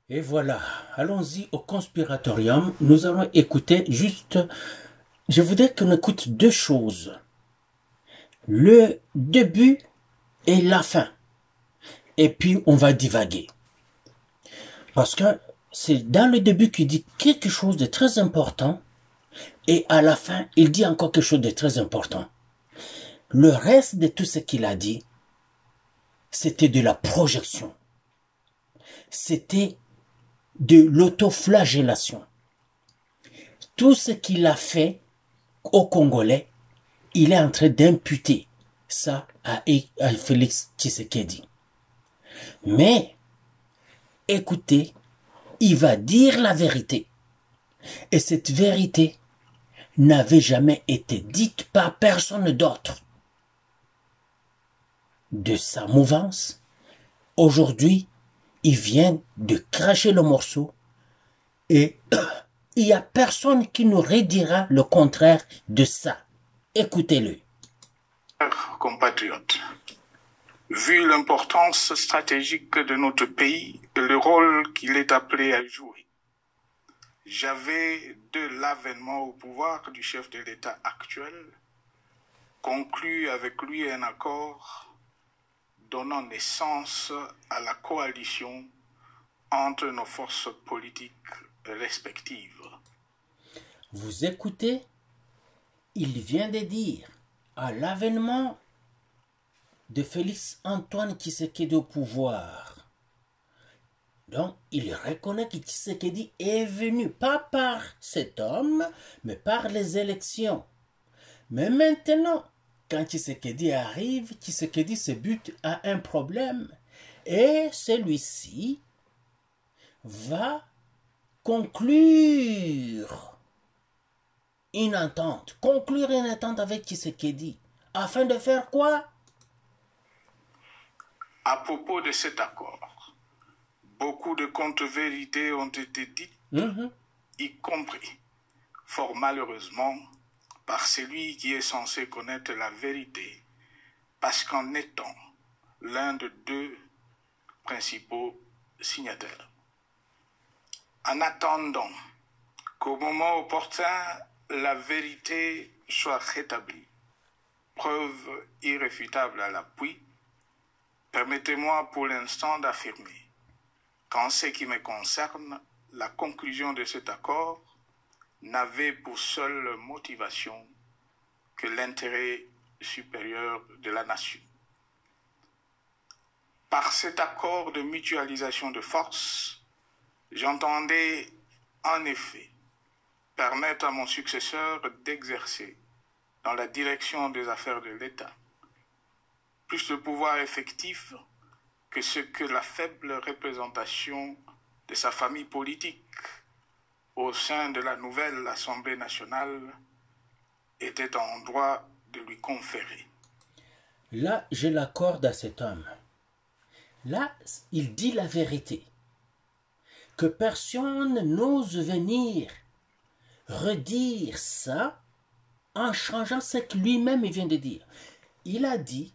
Et voilà, allons-y au conspiratorium. Nous allons écouter juste... Je voudrais qu'on écoute deux choses. Le début et la fin. Et puis on va divaguer. Parce que c'est dans le début qu'il dit quelque chose de très important. Et à la fin, il dit encore quelque chose de très important. Le reste de tout ce qu'il a dit, c'était de la projection. C'était de l'autoflagellation. Tout ce qu'il a fait aux Congolais, il est en train d'imputer ça à Félix Tshisekedi. Mais, écoutez, il va dire la vérité. Et cette vérité n'avait jamais été dite par personne d'autre de sa mouvance. Aujourd'hui, il vient de cracher le morceau et il n'y a personne qui nous redira le contraire de ça. Écoutez-le. Compatriotes, vu l'importance stratégique de notre pays et le rôle qu'il est appelé à jouer, j'avais, de l'avènement au pouvoir du chef de l'État actuel, conclu avec lui un accord donnant naissance à la coalition entre nos forces politiques respectives. Vous écoutez, il vient de dire, à l'avènement de Félix Antoine Tshisekedi au pouvoir. Donc, il reconnaît que Tshisekedi est venu, pas par cet homme, mais par les élections. Mais maintenant, quand Tshisekedi arrive, Tshisekedi se bute à un problème. Et celui-ci va conclure une entente. Conclure une entente avec Tshisekedi. Afin de faire quoi? À propos de cet accord, beaucoup de contre-vérités ont été dites, y compris, fort malheureusement, par celui qui est censé connaître la vérité, parce qu'en étant l'un de deux principaux signataires. En attendant qu'au moment opportun, la vérité soit rétablie, preuve irréfutable à l'appui, permettez-moi pour l'instant d'affirmer qu'en ce qui me concerne, la conclusion de cet accord n'avait pour seule motivation que l'intérêt supérieur de la nation. Par cet accord de mutualisation de forces, j'entendais en effet permettre à mon successeur d'exercer dans la direction des affaires de l'État plus de pouvoir effectif que ce que la faible représentation de sa famille politique au sein de la nouvelle Assemblée nationale était en droit de lui conférer. Là, je l'accorde à cet homme. Là, il dit la vérité. Que personne n'ose venir redire ça en changeant ce que lui-même vient de dire. Il a dit,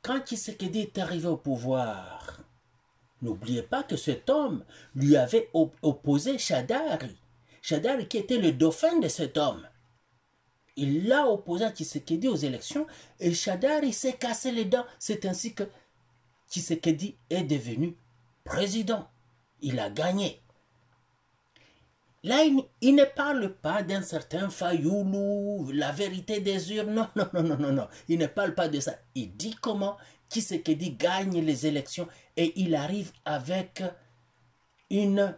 quand Tshisekedi est arrivé au pouvoir, n'oubliez pas que cet homme lui avait opposé Shadari. Shadari qui était le dauphin de cet homme. Il l'a opposé à Tshisekedi aux élections et Shadari s'est cassé les dents. C'est ainsi que Tshisekedi est devenu président. Il a gagné. Là, il ne parle pas d'un certain Fayoulou, la vérité des urnes. Non, non, non, non, non, non. Il ne parle pas de ça. Il dit comment Tshisekedi gagne les élections et il arrive avec une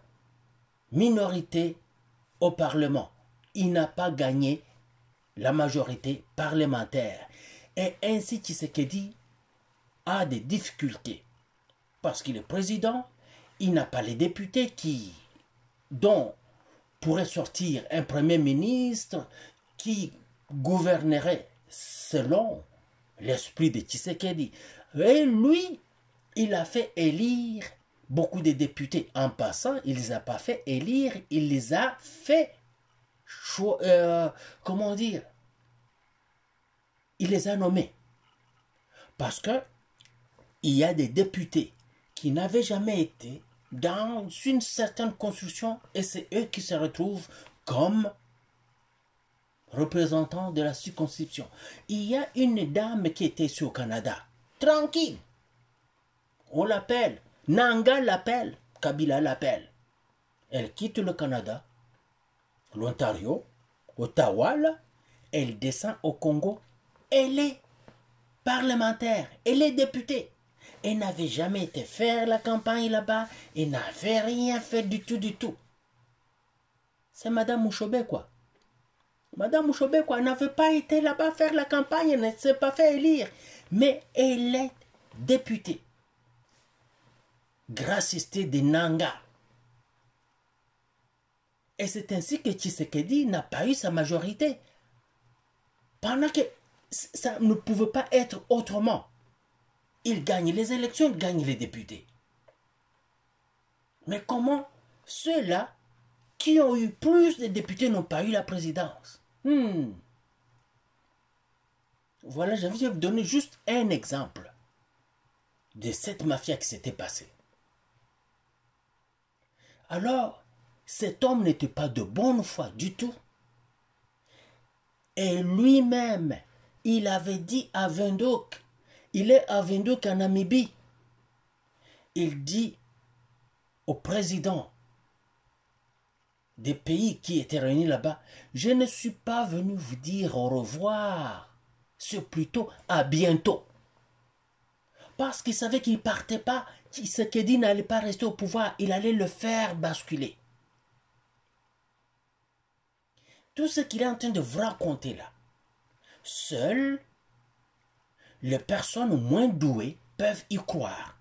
minorité au Parlement. Il n'a pas gagné la majorité parlementaire. Et ainsi Tshisekedi a des difficultés. Parce qu'il est président, il n'a pas les députés dont pourrait sortir un premier ministre qui gouvernerait selon l'esprit de Tshisekedi. Et lui, il a fait élire beaucoup de députés. En passant, il ne les a pas fait élire, il les a fait, comment dire, il les a nommés. Parce que il y a des députés qui n'avaient jamais été dans une certaine construction et c'est eux qui se retrouvent comme représentants de la circonscription. Il y a une dame qui était ici au Canada, tranquille. On l'appelle, Nanga l'appelle, Kabila l'appelle. Elle quitte le Canada, l'Ontario, Ottawa, là, elle descend au Congo. Elle est parlementaire, elle est députée. Elle n'avait jamais été faire la campagne là-bas, elle n'avait rien fait du tout. C'est Madame Mouchobé, quoi. Madame Mouchobé, quoi, n'avait pas été là-bas faire la campagne, elle ne s'est pas fait élire. Mais elle est députée. Graciste de Nanga. Et c'est ainsi que Tshisekedi n'a pas eu sa majorité. Pendant que ça ne pouvait pas être autrement. Il gagne les élections, il gagne les députés. Mais comment ceux-là qui ont eu plus de députés n'ont pas eu la présidence? Voilà, je vais vous donner juste un exemple de cette mafia qui s'était passée. Alors, cet homme n'était pas de bonne foi du tout. Et lui-même, il avait dit à Windhoek, il est à Windhoek en Namibie, il dit au président des pays qui étaient réunis là-bas, je ne suis pas venu vous dire au revoir, c'est plutôt à bientôt. Parce qu'il savait qu'il ne partait pas, Tshisekedi n'allait pas rester au pouvoir, il allait le faire basculer. Tout ce qu'il est en train de vous raconter là, seules les personnes moins douées peuvent y croire.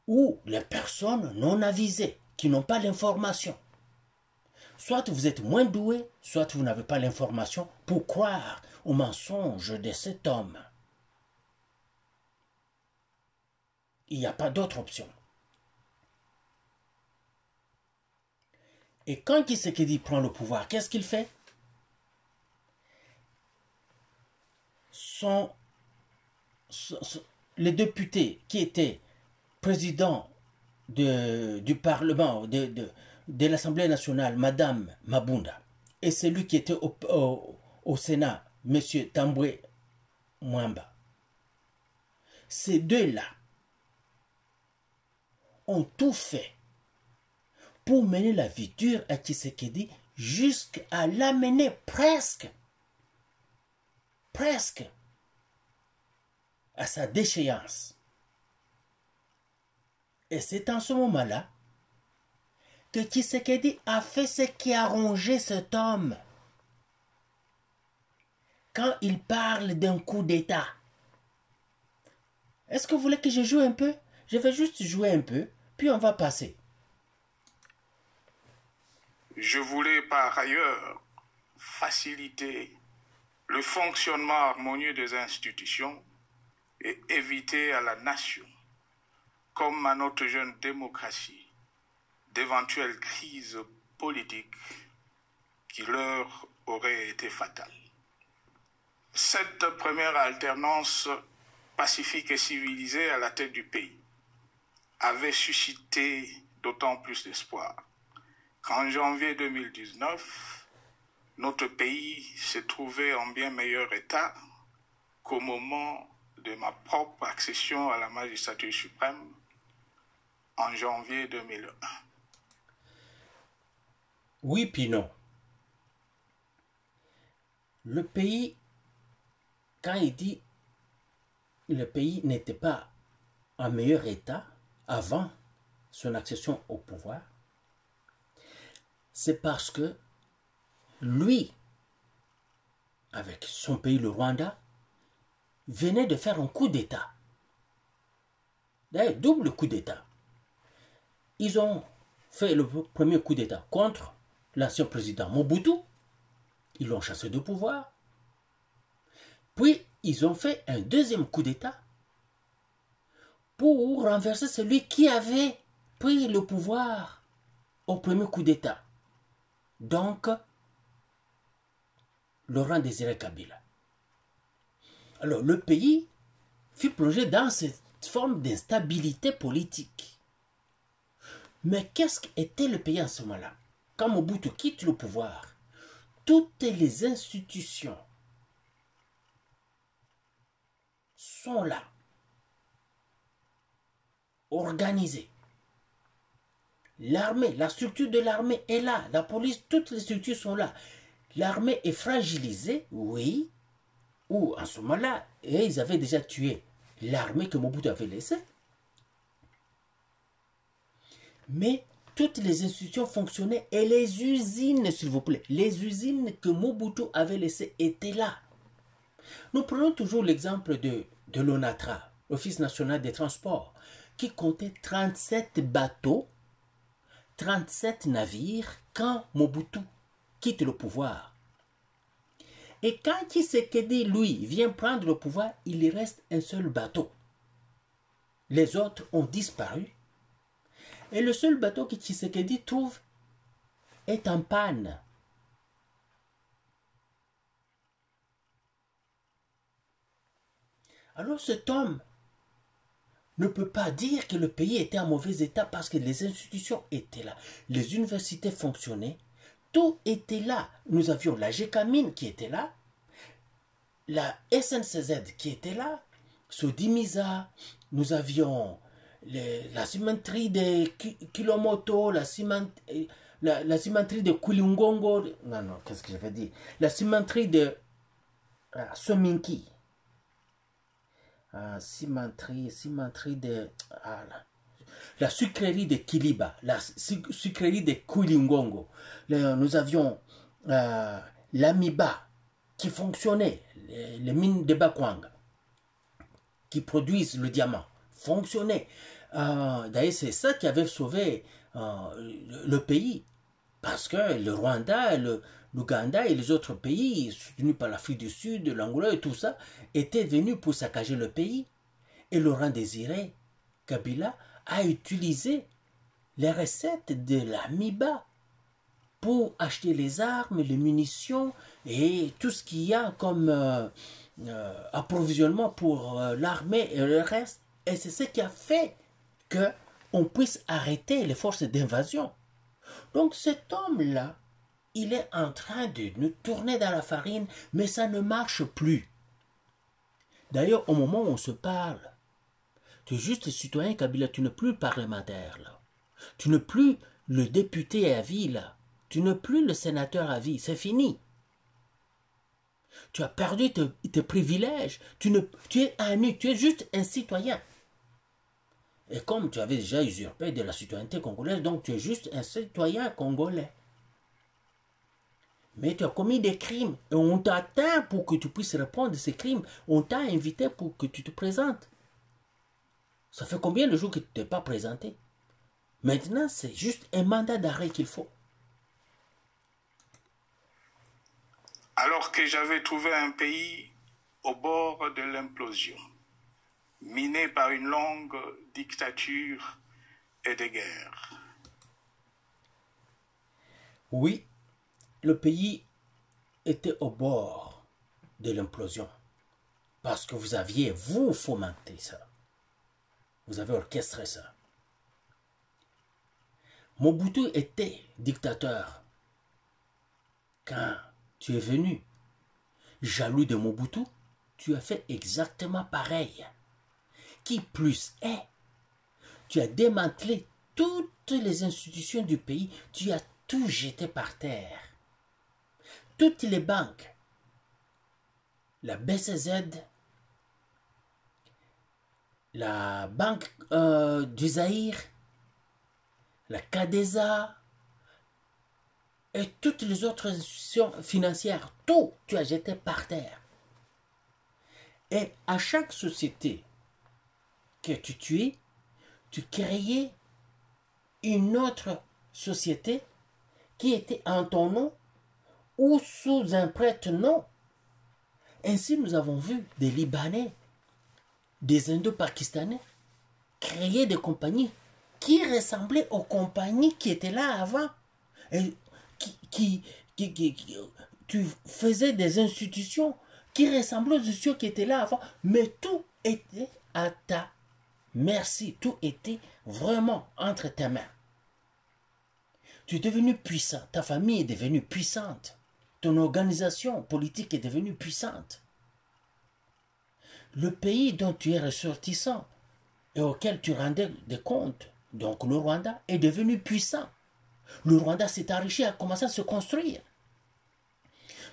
Ou les personnes non avisées, qui n'ont pas l'information. Soit vous êtes moins doué, soit vous n'avez pas l'information pour croire au mensonge de cet homme. Il n'y a pas d'autre option. Et quand Tshisekedi prend le pouvoir, qu'est-ce qu'il fait? Les députés qui étaient présidents du Parlement, de l'Assemblée nationale, Madame Mabunda, et celui qui était au Sénat, Monsieur Tambwe Mwamba, ces deux-là ont tout fait pour mener la vie dure à Tshisekedi jusqu'à l'amener presque à sa déchéance. Et c'est en ce moment-là que Tshisekedi a fait ce qui a rongé cet homme. Quand il parle d'un coup d'État, est-ce que vous voulez que je joue un peu? Je vais juste jouer un peu, puis on va passer. Je voulais par ailleurs faciliter le fonctionnement harmonieux des institutions et éviter à la nation, comme à notre jeune démocratie, d'éventuelles crises politiques qui leur auraient été fatales. Cette première alternance pacifique et civilisée à la tête du pays avait suscité d'autant plus d'espoir qu'en janvier 2019, notre pays se trouvait en bien meilleur état qu'au moment de ma propre accession à la magistrature suprême en janvier 2001. Oui, puis non. Le pays, quand il dit le pays n'était pas en meilleur état avant son accession au pouvoir, c'est parce que lui, avec son pays, le Rwanda, venait de faire un coup d'État. D'ailleurs, double coup d'État. Ils ont fait le premier coup d'État contre l'ancien président Mobutu. Ils l'ont chassé de pouvoir. Puis, ils ont fait un deuxième coup d'État pour renverser celui qui avait pris le pouvoir au premier coup d'État. Donc, Laurent Désiré Kabila. Alors, le pays fut plongé dans forme d'instabilité politique. Mais qu'est-ce qu'était le pays en ce moment-là? Quand Mobutu quitte le pouvoir, toutes les institutions sont là, organisées. L'armée, la structure de l'armée est là, la police, toutes les structures sont là. L'armée est fragilisée, oui, ou en ce moment-là, ils avaient déjà tué l'armée que Mobutu avait laissée. Mais toutes les institutions fonctionnaient et les usines, s'il vous plaît, les usines que Mobutu avait laissées étaient là. Nous prenons toujours l'exemple de l'ONATRA, l'Office national des transports, qui comptait 37 bateaux, 37 navires quand Mobutu quitte le pouvoir. Et quand Tshisekedi, lui, vient prendre le pouvoir, il y reste un seul bateau. Les autres ont disparu. Et le seul bateau que Tshisekedi trouve est en panne. Alors cet homme ne peut pas dire que le pays était en mauvais état parce que les institutions étaient là. Les universités fonctionnaient. Tout était là. Nous avions la GECAMINE qui était là, la SNCZ qui était là, Sodimisa, nous avions la cimenterie de Kilomoto, la cimenterie de Kulingongo, non, qu'est-ce que je veux dire? La cimenterie de Sominki. Cimenterie de... la sucrerie de Kiliba, la sucrerie de Kulingongo. Nous avions l'Amiba qui fonctionnait, les mines de Bakwang qui produisent le diamant, fonctionnaient. D'ailleurs, c'est ça qui avait sauvé le pays. Parce que le Rwanda, l'Ouganda et les autres pays, soutenus par l'Afrique du Sud, l'Angola et tout ça, étaient venus pour saccager le pays. Et Laurent Désiré Kabila a utilisé les recettes de l'Amiba pour acheter les armes, les munitions et tout ce qu'il y a comme approvisionnement pour l'armée et le reste. Et c'est ce qui a fait qu'on puisse arrêter les forces d'invasion. Donc cet homme-là, il est en train de nous tourner dans la farine, mais ça ne marche plus. D'ailleurs, au moment où on se parle, tu es juste citoyen Kabila, tu n'es plus parlementaire là. Tu n'es plus le député à vie là. Tu n'es plus le sénateur à vie, c'est fini. Tu as perdu tes privilèges. Tu es juste un citoyen. Et comme tu avais déjà usurpé de la citoyenneté congolaise, donc tu es juste un citoyen congolais. Mais tu as commis des crimes et on t'attend pour que tu puisses répondre de ces crimes. On t'a invité pour que tu te présentes. Ça fait combien de jours que tu ne t'es pas présenté? Maintenant, c'est juste un mandat d'arrêt qu'il faut. Alors que j'avais trouvé un pays au bord de l'implosion, miné par une longue dictature et des guerres. Oui, le pays était au bord de l'implosion parce que vous aviez, vous, fomenté ça. Vous avez orchestré ça. Mobutu était dictateur quand tu es venu. Jaloux de Mobutu, tu as fait exactement pareil. Qui plus est, tu as démantelé toutes les institutions du pays, tu as tout jeté par terre. Toutes les banques, la BCZ, la Banque du Zaïre, la CADESA et toutes les autres institutions financières, tout tu as jeté par terre. Et à chaque société que tu tuais, tu créais une autre société qui était en ton nom ou sous un prête-nom. Ainsi, nous avons vu des Libanais, des Indo-Pakistanais créer des compagnies qui ressemblaient aux compagnies qui étaient là avant. Et tu faisais des institutions qui ressemblaient aux institutions qui étaient là avant, mais tout était à ta Merci, tout était vraiment entre tes mains. Tu es devenu puissant, ta famille est devenue puissante, ton organisation politique est devenue puissante. Le pays dont tu es ressortissant et auquel tu rendais des comptes, donc le Rwanda, est devenu puissant. Le Rwanda s'est enrichi, a commencé à se construire.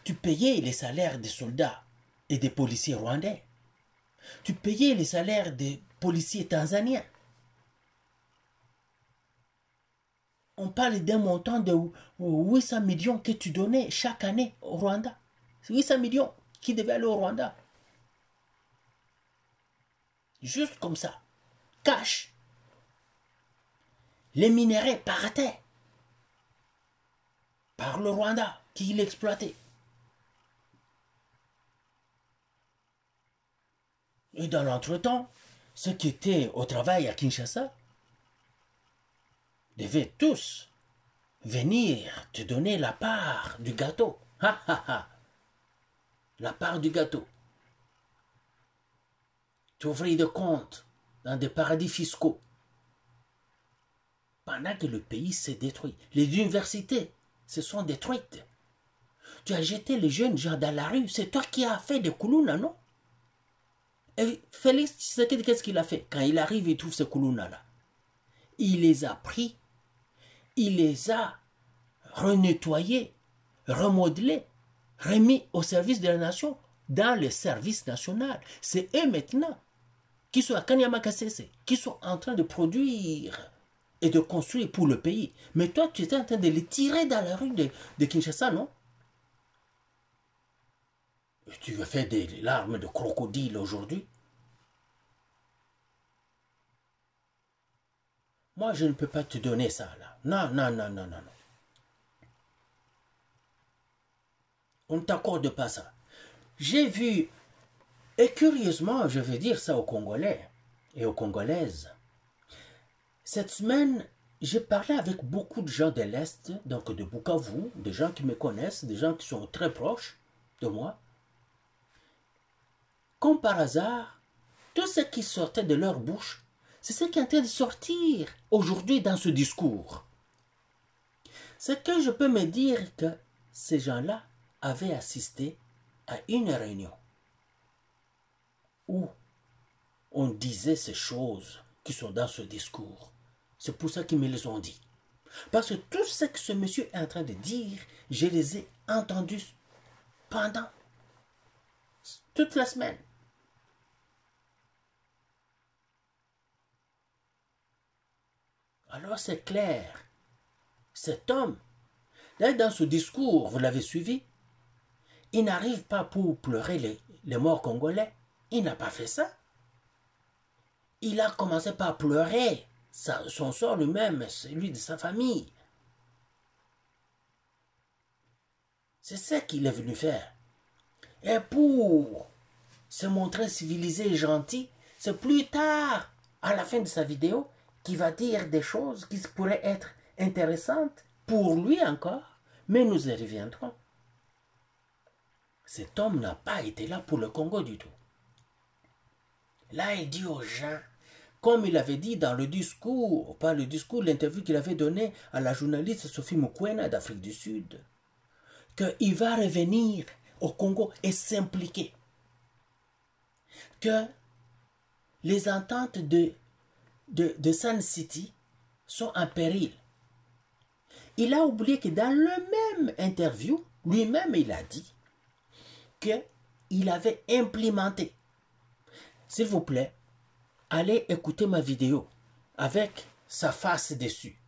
Tu payais les salaires des soldats et des policiers rwandais. Tu payais les salaires des policiers tanzaniens. On parle d'un montant de 800 millions que tu donnais chaque année au Rwanda. 800 millions qui devaient aller au Rwanda. Juste comme ça. Cash. Les minéraux partaient par le Rwanda qui l'exploitait. Et dans l'entretemps, ceux qui étaient au travail à Kinshasa devaient tous venir te donner la part du gâteau. Ha ha ha. La part du gâteau. Tu ouvrais des comptes dans des paradis fiscaux. Pendant que le pays s'est détruit. Les universités se sont détruites. Tu as jeté les jeunes gens dans la rue. C'est toi qui as fait des Kuluna, non? Et Félix Tshisekedi, qu'est-ce qu'il a fait? Quand il arrive, il trouve ces Kuluna-là. Il les a pris. Il les a renettoyés, remodelés, remis au service de la nation, dans le service national. C'est eux maintenant qui sont à Kanyama-Kasese, qui sont en train de produire et de construire pour le pays. Mais toi, tu étais en train de les tirer dans la rue de Kinshasa, non? Et tu veux faire des larmes de crocodile aujourd'hui? Moi, je ne peux pas te donner ça, là. Non, non, non, non, non, non. On ne t'accorde pas ça. J'ai vu, et curieusement, je veux dire ça aux Congolais et aux Congolaises. Cette semaine, j'ai parlé avec beaucoup de gens de l'Est, donc de Bukavu, des gens qui me connaissent, des gens qui sont très proches de moi. Comme par hasard, tout ce qui sortait de leur bouche, c'est ce qui est en train de sortir aujourd'hui dans ce discours. C'est que je peux me dire que ces gens-là avaient assisté à une réunion où on disait ces choses qui sont dans ce discours. C'est pour ça qu'ils me les ont dit. Parce que tout ce que ce monsieur est en train de dire, je les ai entendus pendant toute la semaine. Alors c'est clair. Cet homme, là dans ce discours, vous l'avez suivi, il n'arrive pas pour pleurer les morts congolais. Il n'a pas fait ça. Il a commencé par pleurer son sort lui-même, celui de sa famille. C'est ça qu'il est venu faire. Et pour se montrer civilisé et gentil, c'est plus tard, à la fin de sa vidéo, qu'il va dire des choses qui pourraient être intéressantes pour lui encore, mais nous y reviendrons. Cet homme n'a pas été là pour le Congo du tout. Là, il dit aux gens, comme il avait dit dans le discours, pas le discours, l'interview qu'il avait donné à la journaliste Sophie Mukwena d'Afrique du Sud, qu'il va revenir au Congo et s'impliquer. Que les ententes de Sun City sont en péril. Il a oublié que dans le même interview, lui-même il a dit qu'il avait implémenté. S'il vous plaît, allez écouter ma vidéo avec sa face dessus.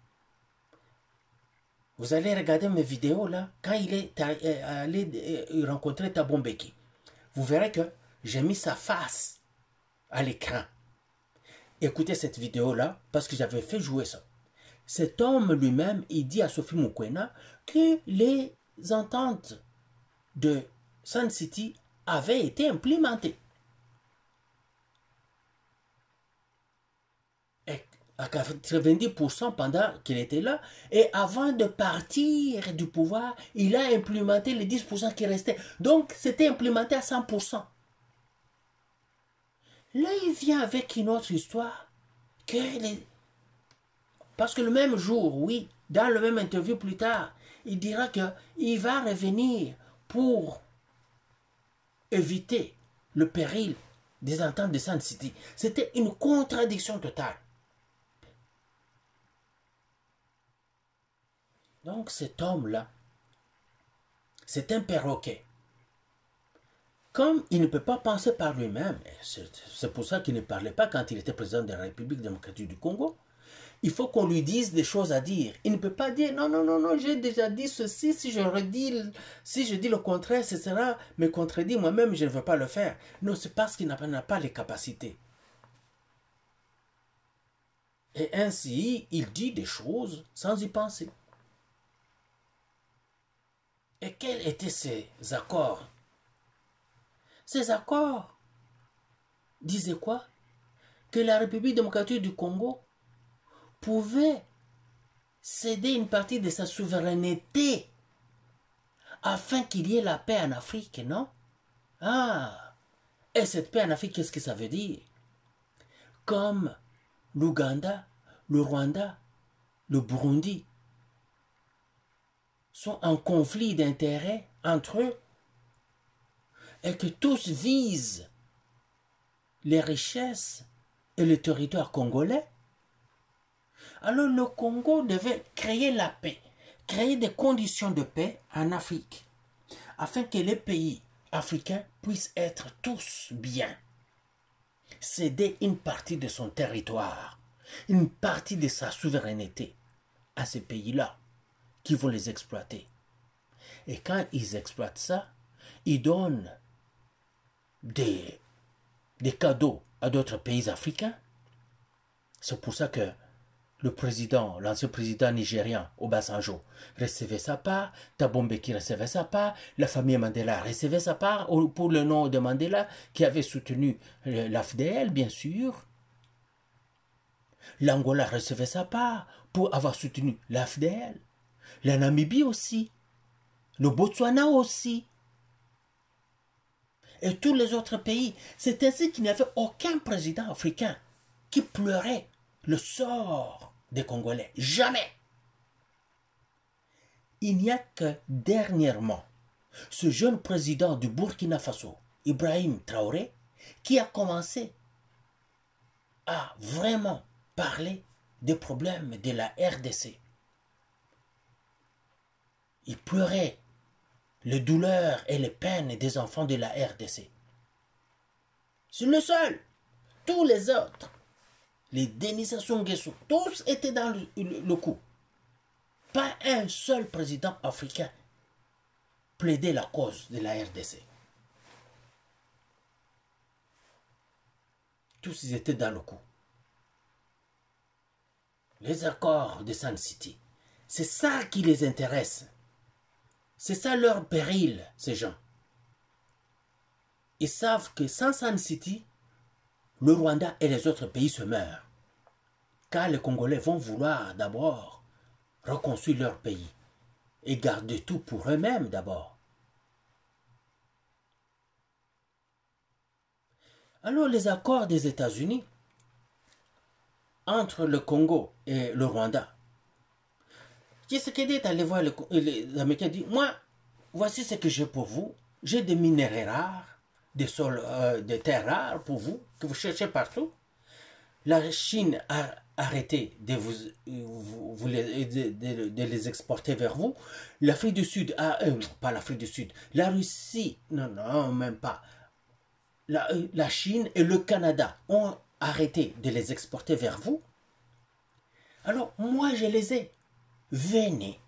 Vous allez regarder mes vidéos là, quand il est allé rencontrer Thabo Mbeki. Vous verrez que j'ai mis sa face à l'écran. Écoutez cette vidéo là, parce que j'avais fait jouer ça. Cet homme lui-même, il dit à Sophie Mukwena que les ententes de Sun City avaient été implémentées. Et à 90% pendant qu'il était là, et avant de partir du pouvoir, il a implémenté les 10% qui restaient. Donc, c'était implémenté à 100%. Là, il vient avec une autre histoire. Parce que le même jour, oui, dans le même interview plus tard, il dira qu'il va revenir pour éviter le péril des ententes de Sun City. C'était une contradiction totale. Donc cet homme-là, c'est un perroquet. Comme il ne peut pas penser par lui-même, c'est pour ça qu'il ne parlait pas quand il était président de la République démocratique du Congo, il faut qu'on lui dise des choses à dire. Il ne peut pas dire non, non, non, non, j'ai déjà dit ceci, si je dis le contraire, ce sera me contredire moi-même, je ne veux pas le faire. Non, c'est parce qu'il n'a pas les capacités. Et ainsi, il dit des choses sans y penser. Et quels étaient ces accords? Ces accords disaient quoi? Que la République démocratique du Congo pouvait céder une partie de sa souveraineté afin qu'il y ait la paix en Afrique, non? Ah! Et cette paix en Afrique, qu'est-ce que ça veut dire? Comme l'Ouganda, le Rwanda, le Burundi sont en conflit d'intérêts entre eux et que tous visent les richesses et le territoire congolais, alors le Congo devait créer la paix, créer des conditions de paix en Afrique, afin que les pays africains puissent être tous bien, céder une partie de son territoire, une partie de sa souveraineté à ces pays-là qui vont les exploiter. Et quand ils exploitent ça, ils donnent des cadeaux à d'autres pays africains. C'est pour ça que l'ancien président nigérian Obasanjo recevait sa part, Thabo Mbeki recevait sa part, la famille Mandela recevait sa part pour le nom de Mandela qui avait soutenu l'AFDL bien sûr. L'Angola recevait sa part pour avoir soutenu l'AFDL. La Namibie aussi. Le Botswana aussi. Et tous les autres pays. C'est ainsi qu'il n'y avait aucun président africain qui pleurait le sort des Congolais. Jamais. Il n'y a que dernièrement, ce jeune président du Burkina Faso, Ibrahim Traoré, qui a commencé à vraiment parler des problèmes de la RDC. Il pleurait les douleurs et les peines des enfants de la RDC. C'est le seul. Tous les autres, les Denis Sassou Nguesso, tous étaient dans le coup. Pas un seul président africain plaidait la cause de la RDC. Tous ils étaient dans le coup. Les accords de Sun City, c'est ça qui les intéresse. C'est ça leur péril, ces gens. Ils savent que sans Sun City, le Rwanda et les autres pays se meurent. Car les Congolais vont vouloir d'abord reconstruire leur pays et garder tout pour eux-mêmes d'abord. Alors les accords des États-Unis entre le Congo et le Rwanda, Tshisekedi est allé voir les Américains et dit, moi, voici ce que j'ai pour vous. J'ai des minéraux rares, des terres rares pour vous, que vous cherchez partout. La Chine a arrêté de les exporter vers vous. L'Afrique du Sud, pas l'Afrique du Sud, la Russie, non, même pas. La Chine et le Canada ont arrêté de les exporter vers vous. Alors, moi, je les ai. Venez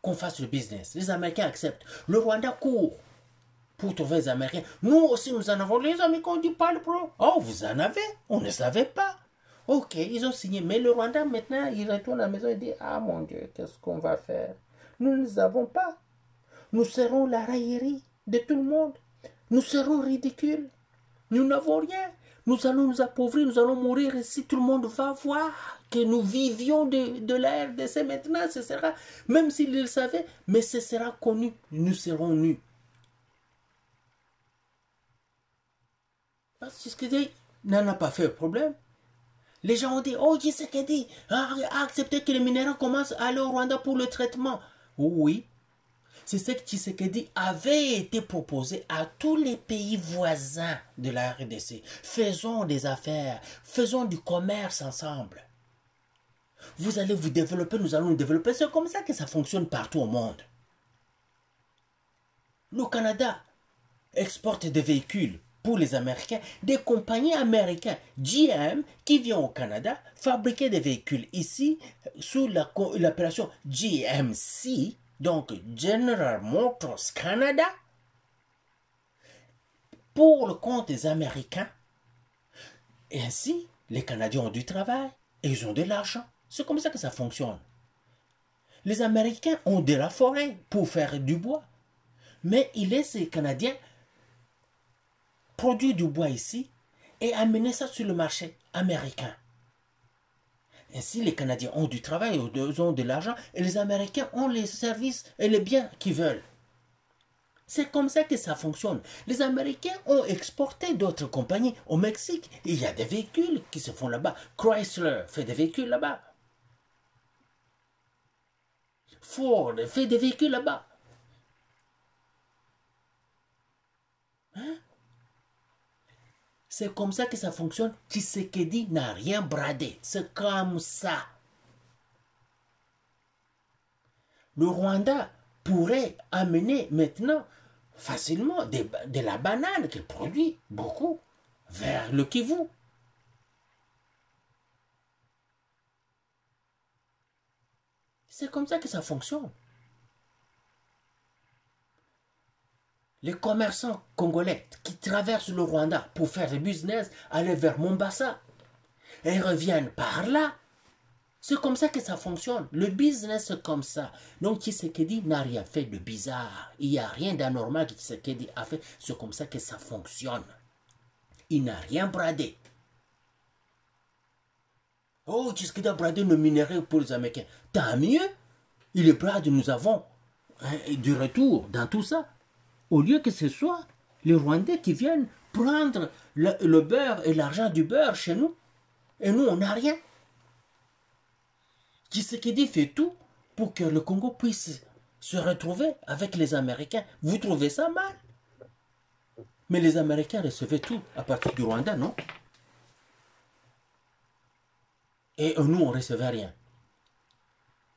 qu'on fasse le business. Les Américains acceptent. Le Rwanda court pour trouver les Américains. Nous aussi, nous en avons. Les Américains ont dit pas le problème. Oh, vous en avez? On ne savait pas. Ok, ils ont signé. Mais le Rwanda, maintenant, il retourne à la maison et dit, ah mon Dieu, qu'est-ce qu'on va faire? Nous ne les avons pas. Nous serons la raillerie de tout le monde. Nous serons ridicules. Nous n'avons rien. Nous allons nous appauvrir, nous allons mourir ici. Tout le monde va voir que nous vivions de la RDC maintenant. Ce sera, même s'ils le savaient, mais ce sera connu. Nous serons nus. Parce que n'en a pas fait un problème. Les gens ont dit, oh, Tshisekedi a accepté que les minéraux commencent à aller au Rwanda pour le traitement. Oui, c'est ce que Tshisekedi avait été proposé à tous les pays voisins de la RDC. Faisons des affaires, faisons du commerce ensemble. Vous allez vous développer, nous allons nous développer. C'est comme ça que ça fonctionne partout au monde. Le Canada exporte des véhicules pour les Américains, des compagnies américaines, GM, qui viennent au Canada fabriquer des véhicules ici sous l'appellation GMC, donc General Motors Canada, pour le compte des Américains. Et ainsi, les Canadiens ont du travail et ils ont de l'argent. C'est comme ça que ça fonctionne. Les Américains ont de la forêt pour faire du bois. Mais ils laissent les Canadiens produire du bois ici et amener ça sur le marché américain. Ainsi, les Canadiens ont du travail, ils ont de l'argent et les Américains ont les services et les biens qu'ils veulent. C'est comme ça que ça fonctionne. Les Américains ont exporté d'autres compagnies au Mexique. Et il y a des véhicules qui se font là-bas. Chrysler fait des véhicules là-bas. Ford fait des véhicules là-bas. Hein? C'est comme ça que ça fonctionne. Tshisekedi n'a rien bradé. C'est comme ça. Le Rwanda pourrait amener maintenant facilement de la banane qu'il produit beaucoup vers le Kivu. C'est comme ça que ça fonctionne. Les commerçants congolais qui traversent le Rwanda pour faire du business allaient vers Mombasa et reviennent par là. C'est comme ça que ça fonctionne. Le business, c'est comme ça. Donc, Tshisekedi n'a rien fait de bizarre. Il n'y a rien d'anormal que Tshisekedi a fait. C'est comme ça que ça fonctionne. Il n'a rien bradé. Oh, Tshisekedi a bradé nos minéraux pour les Américains. Tant mieux. Il est brade, nous avons du retour dans tout ça. Au lieu que ce soit les Rwandais qui viennent prendre le beurre et l'argent du beurre chez nous. Et nous, on n'a rien. Tshisekedi fait tout pour que le Congo puisse se retrouver avec les Américains. Vous trouvez ça mal? Mais les Américains recevaient tout à partir du Rwanda, non? Et nous, on ne recevait rien.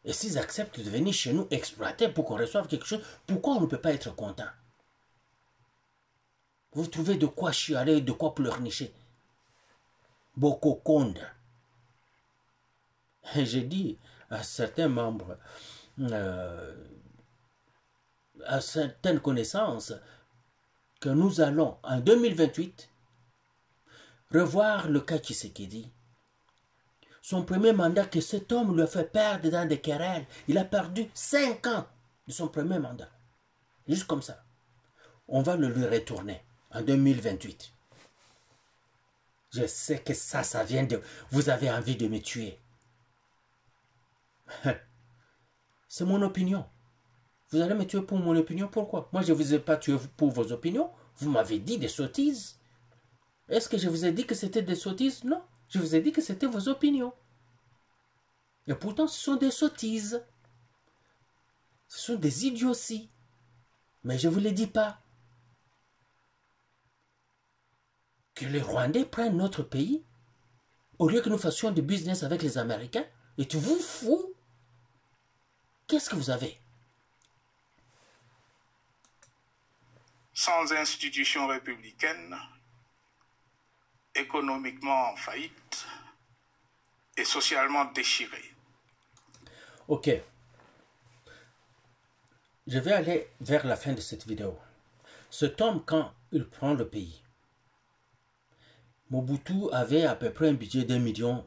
Et s'ils acceptent de venir chez nous exploiter pour qu'on reçoive quelque chose, pourquoi on ne peut pas être content? Vous trouvez de quoi chialer, de quoi pleurnicher? Bokokonde. Et j'ai dit à certains membres, à certaines connaissances, que nous allons, en 2028, revoir le cas Tshisekedi. Son premier mandat que cet homme lui a fait perdre dans des querelles. Il a perdu 5 ans de son premier mandat. Juste comme ça. On va le lui retourner en 2028. Je sais que ça vient de... Vous avez envie de me tuer. C'est mon opinion. Vous allez me tuer pour mon opinion. Pourquoi? Moi, je ne vous ai pas tué pour vos opinions. Vous m'avez dit des sottises. Est-ce que je vous ai dit que c'était des sottises? Non. Je vous ai dit que c'était vos opinions. Et pourtant, ce sont des sottises. Ce sont des idioties. Mais je ne vous les dis pas. Que les Rwandais prennent notre pays, au lieu que nous fassions du business avec les Américains, et tu vous fous? Qu'est-ce que vous avez? Sans institution républicaine, économiquement en faillite et socialement déchirée. Ok. Je vais aller vers la fin de cette vidéo. Cet homme, quand il prend le pays, Mobutu avait à peu près un budget d'1 million,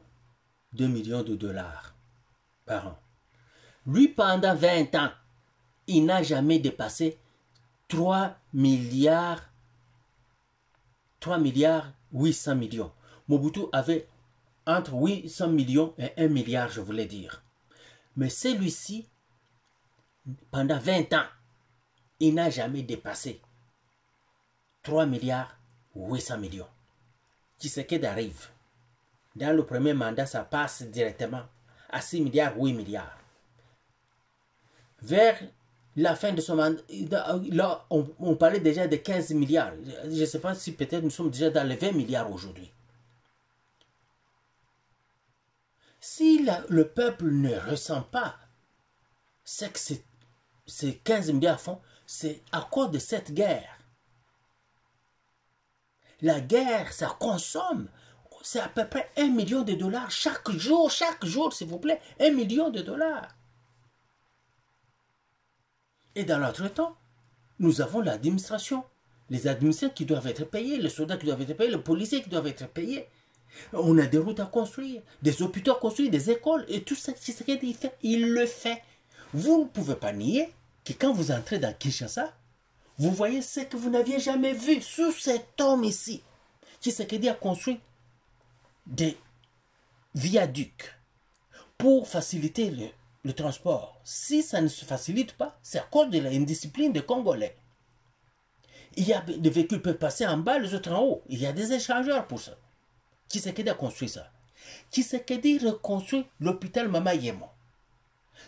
2 millions de dollars par an. Lui, pendant 20 ans, il n'a jamais dépassé 3 milliards 800 millions. Mobutu avait entre 800 millions et 1 milliard, je voulais dire. Mais celui-ci, pendant 20 ans, il n'a jamais dépassé 3 milliards 800 millions. Tshisekedi arrive. Dans le premier mandat, ça passe directement à 6 milliards, 8 milliards. Vers la fin de son mandat, là, on parlait déjà de 15 milliards. Je ne sais pas si peut-être nous sommes déjà dans les 20 milliards aujourd'hui. Si le peuple ne ressent pas ce que ces 15 milliards font, c'est à cause de cette guerre. La guerre, ça consomme. C'est à peu près 1 million de dollars chaque jour, s'il vous plaît. 1 million de dollars. Et dans l'autre temps, nous avons l'administration. Les administrés qui doivent être payés, les soldats qui doivent être payés, les policiers qui doivent être payés. On a des routes à construire, des hôpitaux à construire, des écoles, et tout ça, c'est ce qu'il fait. Il le fait. Vous ne pouvez pas nier que quand vous entrez dans Kinshasa, vous voyez ce que vous n'aviez jamais vu sous cet homme ici. Tshisekedi a construit des viaducs pour faciliter le transport. Si ça ne se facilite pas, c'est à cause de l'indiscipline des Congolais. Il y a des véhicules qui peuvent passer en bas, les autres en haut. Il y a des échangeurs pour ça. Tshisekedi a construit ça. Tshisekedi reconstruit l'hôpital Mama Yemo.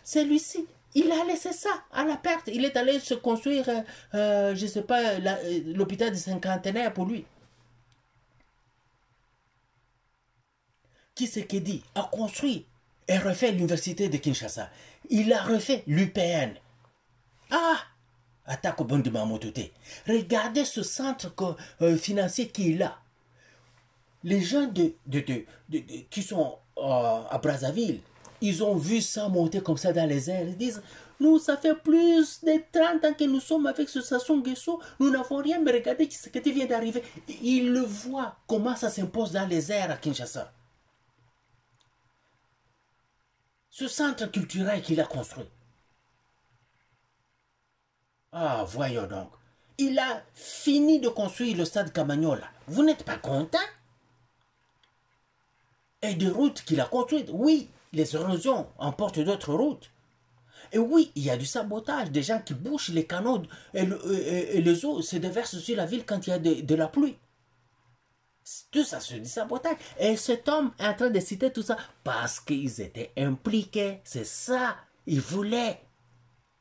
Celui-ci, il a laissé ça à la perte. Il est allé se construire, je ne sais pas, l'hôpital du cinquantenaire pour lui. Tshisekedi a construit et refait l'université de Kinshasa. Il a refait l'UPN. Ah! Attaque au bon de Mamototé. Regardez ce centre financier qu'il a. Les gens qui sont à Brazzaville, ils ont vu ça monter comme ça dans les airs. Ils disent, nous, ça fait plus de 30 ans que nous sommes avec ce Sassou Nguesso. Nous n'avons rien, mais regardez ce qui vient d'arriver. Ils le voient, comment ça s'impose dans les airs à Kinshasa. Ce centre culturel qu'il a construit. Ah, voyons donc. Il a fini de construire le stade Camagnola. Vous n'êtes pas content? Et des routes qu'il a construites. Oui, les érosions emportent d'autres routes. Et oui, il y a du sabotage, des gens qui bouchent les canaux et les eaux se déversent sur la ville quand il y a de la pluie. Tout ça, c'est du sabotage. Et cet homme est en train de citer tout ça parce qu'ils étaient impliqués. C'est ça. Ils voulaient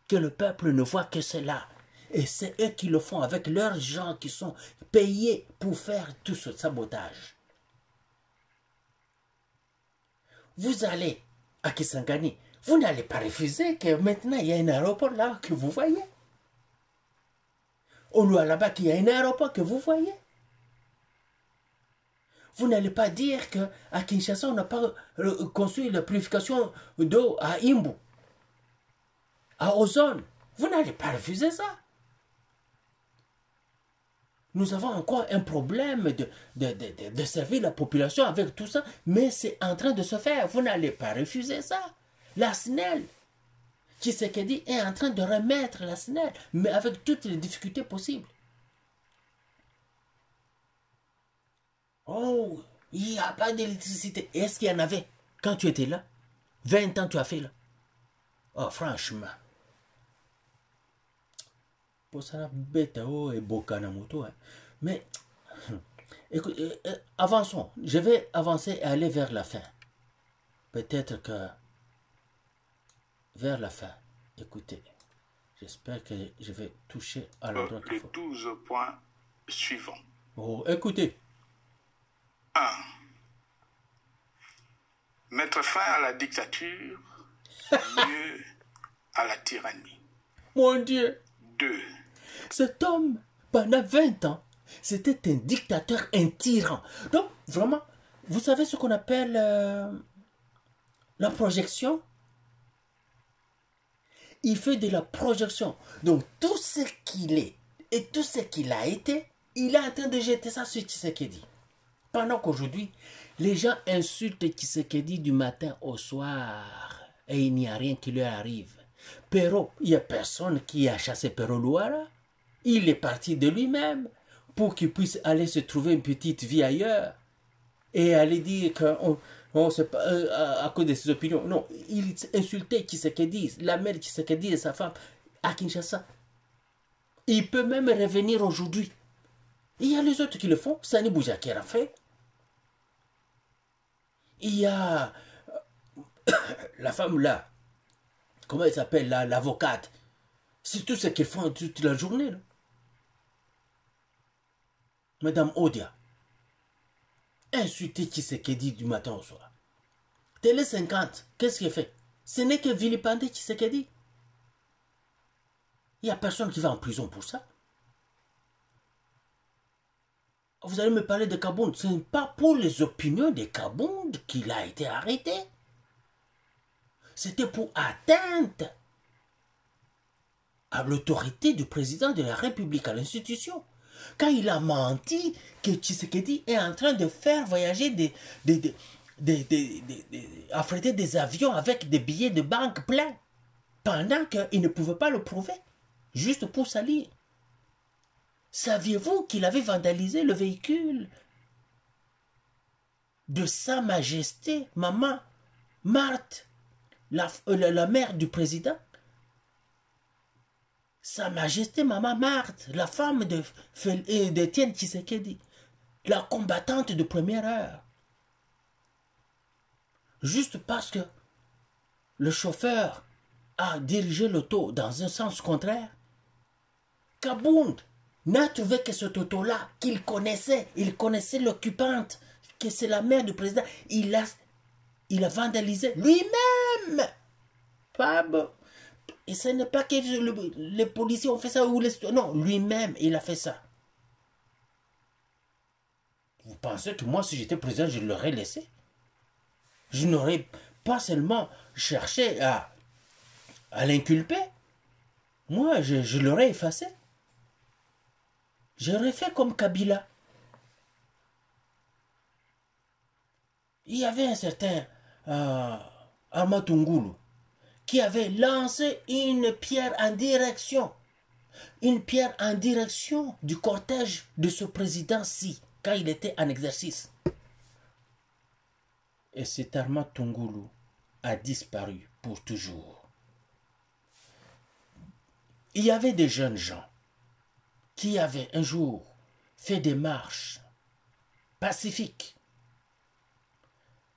que le peuple ne voit que cela. Et c'est eux qui le font avec leurs gens qui sont payés pour faire tout ce sabotage. Vous allez à Kisangani, vous n'allez pas refuser que maintenant il y a un aéroport là que vous voyez. Au Lualaba, qu'il y a un aéroport que vous voyez. Vous n'allez pas dire qu'à Kinshasa, on n'a pas construit la purification d'eau à Imbu, à Ozone. Vous n'allez pas refuser ça. Nous avons encore un problème de servir la population avec tout ça, mais c'est en train de se faire. Vous n'allez pas refuser ça. La SNEL, Tshisekedi est en train de remettre la SNEL, mais avec toutes les difficultés possibles. Oh, il n'y a pas d'électricité. Est-ce qu'il y en avait quand tu étais là? 20 ans tu as fait là. Oh, franchement. Mais, écoute, avançons. Je vais avancer et aller vers la fin. Peut-être que vers la fin, écoutez, j'espère que je vais toucher à l'endroit qu'il faut. Les 12 points suivants. Oh, écoutez. 1. Mettre fin à la dictature, mieux à la tyrannie. Mon Dieu. 2. Cet homme, pendant 20 ans, c'était un dictateur, un tyran. Donc, vraiment, vous savez ce qu'on appelle la projection? Il fait de la projection. Donc, tout ce qu'il est et tout ce qu'il a été, il est en train de jeter ça sur Tshisekedi. Pendant qu'aujourd'hui, les gens insultent Tshisekedi du matin au soir et il n'y a rien qui lui arrive. Pero, il n'y a personne qui a chassé Pero Luara. Il est parti de lui-même pour qu'il puisse aller se trouver une petite vie ailleurs et aller dire que c'est pas à cause de ses opinions. Non, il insultait Tshisekedi, la mère Tshisekedi et sa femme à Kinshasa. Il peut même revenir aujourd'hui. Il y a les autres qui le font. Sani Boujaki l'a fait. Il y a la femme là, comment elle s'appelle là, l'avocate. C'est tout ce qu'ils font toute la journée. Là. Madame Odia. Insulter Tshisekedi du matin au soir. Télé 50, qu'est-ce qu'il fait? Ce n'est que vilipender Tshisekedi. Il n'y a personne qui va en prison pour ça. Vous allez me parler de Kabound. Ce n'est pas pour les opinions de Kabound qu'il a été arrêté. C'était pour atteinte à l'autorité du président de la République, à l'institution. Quand il a menti que Tshisekedi est en train de faire voyager affréter des avions avec des billets de banque pleins, pendant qu'il ne pouvait pas le prouver, juste pour salir. Saviez-vous qu'il avait vandalisé le véhicule de Sa Majesté, maman Marthe, la mère du président? Sa Majesté, maman Marthe, la femme d'Étienne Tshisekedi, la combattante de première heure. Juste parce que le chauffeur a dirigé l'auto dans un sens contraire, Kabound n'a trouvé que cet auto-là qu'il connaissait. Il connaissait l'occupante, que c'est la mère du président. Il a vandalisé lui-même. Et ce n'est pas que les policiers ont fait ça ou non, lui-même, il a fait ça. Vous pensez que moi, si j'étais président, je l'aurais laissé? Je n'aurais pas seulement cherché à l'inculper. Moi, je l'aurais effacé. J'aurais fait comme Kabila. Il y avait un certain Amatungulu qui avait lancé une pierre en direction du cortège de ce président-ci, quand il était en exercice. Et cet Amatungulu a disparu pour toujours. Il y avait des jeunes gens qui avaient un jour fait des marches pacifiques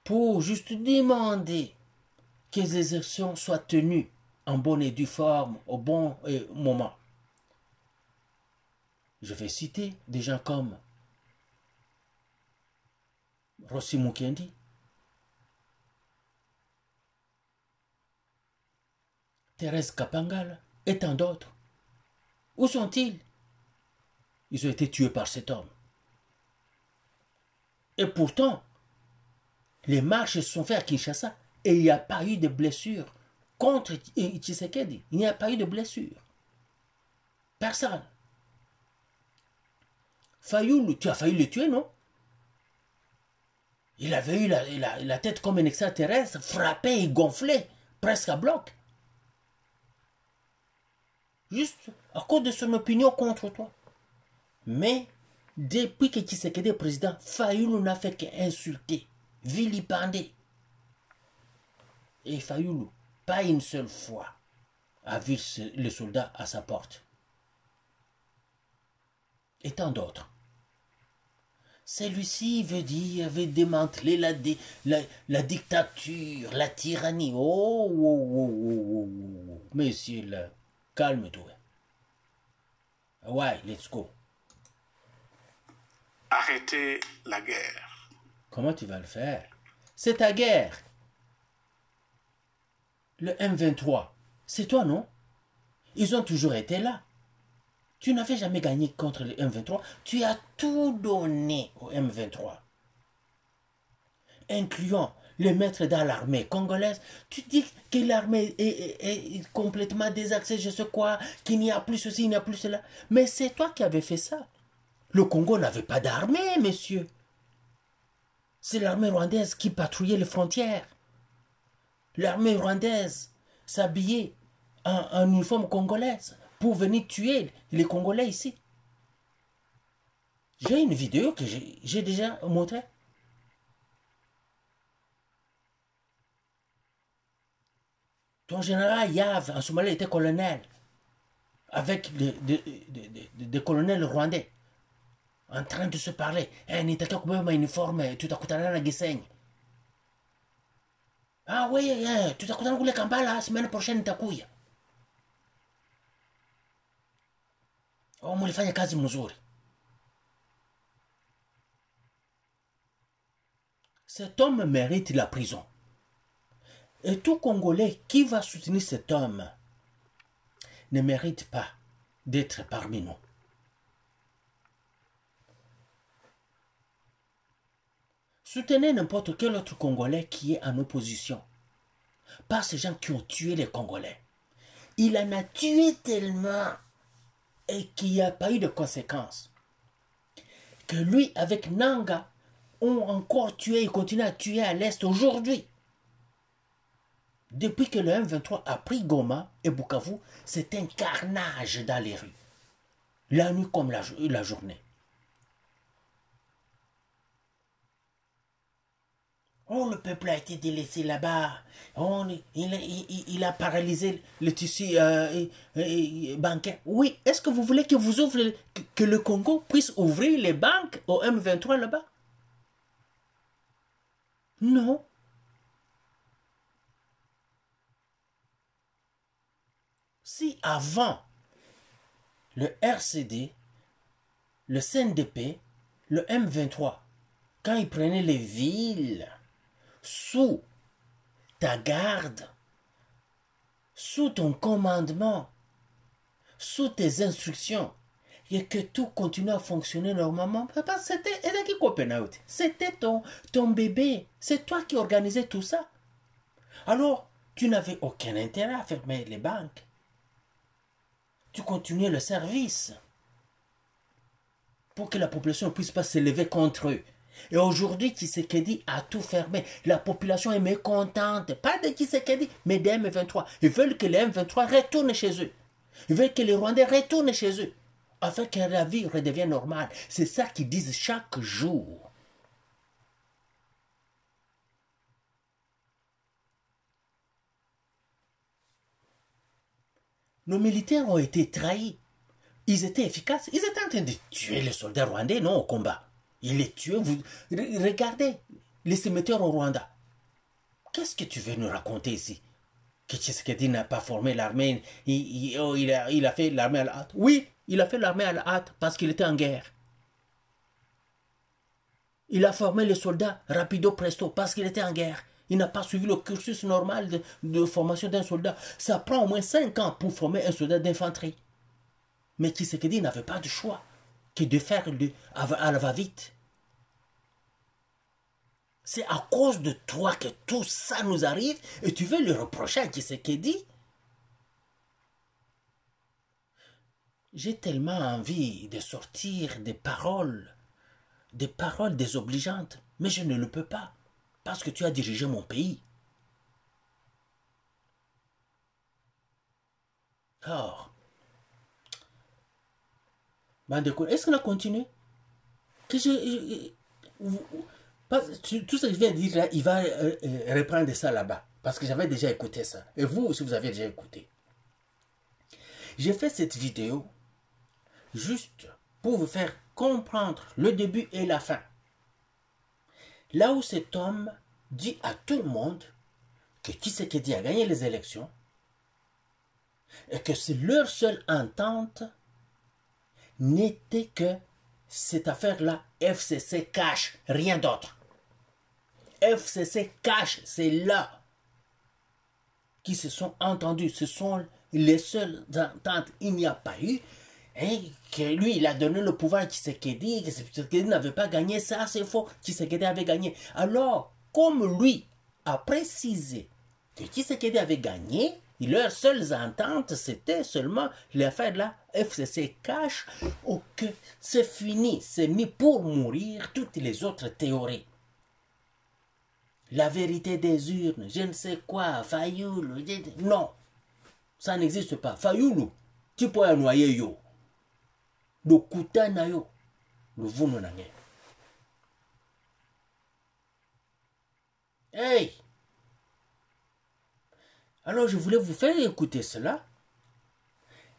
pour juste demander que les élections soient tenues en bonne et due forme au bon moment. Je vais citer des gens comme Rossi Mukendi, Thérèse Kapangala et tant d'autres. Où sont-ils? Ils ont été tués par cet homme. Et pourtant, les marches se sont faites à Kinshasa et il n'y a pas eu de blessures contre Tshisekedi. Il n'y a pas eu de blessures. Personne. Fayoulou, tu as failli le tuer, non? Il avait eu la tête comme un extraterrestre, frappé et gonflé, presque à bloc. Juste à cause de son opinion contre toi. Mais, depuis que Tshisekedi est président, Fayoulou n'a fait qu'insulter, vilipender. Et Fayoulou, pas une seule fois, a vu le soldat à sa porte. Et tant d'autres. Celui-ci veut démanteler la dictature, la tyrannie. Oh. Monsieur, là, calme-toi. Ouais, let's go. Arrêtez la guerre. Comment tu vas le faire? C'est ta guerre. Le M23, c'est toi, non? Ils ont toujours été là. Tu n'avais jamais gagné contre le M23. Tu as tout donné au M23. Incluant les maîtres dans l'armée congolaise. Tu dis que l'armée est complètement désaxée, je sais quoi, qu'il n'y a plus ceci, il n'y a plus cela. Mais c'est toi qui avais fait ça. Le Congo n'avait pas d'armée, messieurs. C'est l'armée rwandaise qui patrouillait les frontières. L'armée rwandaise s'habillait en uniforme congolaise pour venir tuer les Congolais ici. J'ai une vidéo que j'ai déjà montrée. Ton général Yav, en Somalie, était colonel, avec des colonels rwandais, en train de se parler. Un uniforme, tout à coup, Ah oui, tutakutana kule Kampala semaine prochaine nitakuja. Oh, mulifanya kazi mzuri. Cet homme mérite la prison. Et tout Congolais qui va soutenir cet homme ne mérite pas d'être parmi nous. Soutenez n'importe quel autre Congolais qui est en opposition. Pas ces gens qui ont tué les Congolais. Il en a tué tellement et qu'il n'y a pas eu de conséquences. Que lui, avec Nanga, ont encore tué et continuent à tuer à l'Est aujourd'hui. Depuis que le M23 a pris Goma et Bukavu, c'est un carnage dans les rues. La nuit comme la journée. Oh, le peuple a été délaissé là-bas. Oh, il a paralysé le tissu bancaire. Oui, est-ce que vous voulez que vous ouvre que le Congo puisse ouvrir les banques au M23 là-bas? Non. Si avant le RCD, le CNDP, le M23, quand ils prenaient les villes sous ta garde, sous ton commandement, sous tes instructions, et que tout continue à fonctionner normalement, papa, c'était ton bébé, c'est toi qui organisais tout ça. Alors, tu n'avais aucun intérêt à fermer les banques. Tu continuais le service pour que la population ne puisse pas s'élever contre eux. Et aujourd'hui, Tshisekedi a tout fermé. La population est mécontente. Pas de Tshisekedi, mais des M23. Ils veulent que les M23 retournent chez eux. Ils veulent que les Rwandais retournent chez eux. Afin que la vie redevienne normale. C'est ça qu'ils disent chaque jour. Nos militaires ont été trahis. Ils étaient efficaces. Ils étaient en train de tuer les soldats rwandais, non, au combat. Ils les tuaient. Regardez les cimetières au Rwanda. Qu'est-ce que tu veux nous raconter ici? Que Tshisekedi n'a pas formé l'armée. Il a fait l'armée à la hâte. Oui, il a fait l'armée à la hâte parce qu'il était en guerre. Il a formé les soldats rapido presto parce qu'il était en guerre. Il n'a pas suivi le cursus normal de formation d'un soldat. Ça prend au moins 5 ans pour former un soldat d'infanterie. Mais Tshisekedi n'avait pas de choix que de faire à la va-vite. C'est à cause de toi que tout ça nous arrive et tu veux le reprocher à Tshisekedi? J'ai tellement envie de sortir des paroles désobligeantes, mais je ne le peux pas parce que tu as dirigé mon pays. Alors, est-ce qu'on a continué? Tout ce que je viens de dire là, il va reprendre ça là-bas. Parce que j'avais déjà écouté ça. Et vous aussi, vous avez déjà écouté. J'ai fait cette vidéo juste pour vous faire comprendre le début et la fin. Là où cet homme dit à tout le monde que Tshisekedi a gagné les élections et que c'est leur seule entente n'était que cette affaire-là, FCC cache, rien d'autre. FCC cache, c'est là qui se sont entendus. Ce sont les seules ententes. Il n'y a pas eu. Et que lui, il a donné le pouvoir à Tshisekedi, que Tshisekedi n'avait pas gagné, ça c'est faux. Tshisekedi avait gagné. Alors, comme lui a précisé que Tshisekedi avait gagné, leurs seules ententes, c'était seulement l'affaire de la FCC cache, ou que c'est fini, c'est mis pour mourir toutes les autres théories. La vérité des urnes, je ne sais quoi, Fayoulou, non, ça n'existe pas. Fayoulou, tu peux noyer yo. Le kuta na yo, le vunu na nge. Hey! Alors je voulais vous faire écouter cela.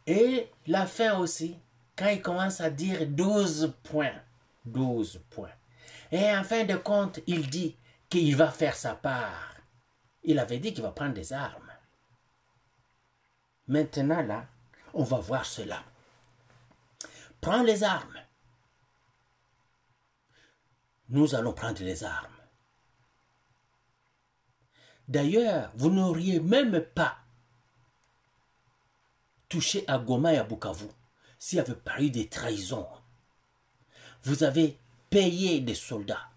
Et la fin aussi, quand il commence à dire 12 points. 12 points. Et en fin de compte, il dit qu'il va faire sa part. Il avait dit qu'il va prendre des armes. Maintenant, là, on va voir cela. Prends les armes. Nous allons prendre les armes. D'ailleurs, vous n'auriez même pas touché à Goma et à Bukavu s'il n'y avait pas eu des trahisons. Vous avez payé des soldats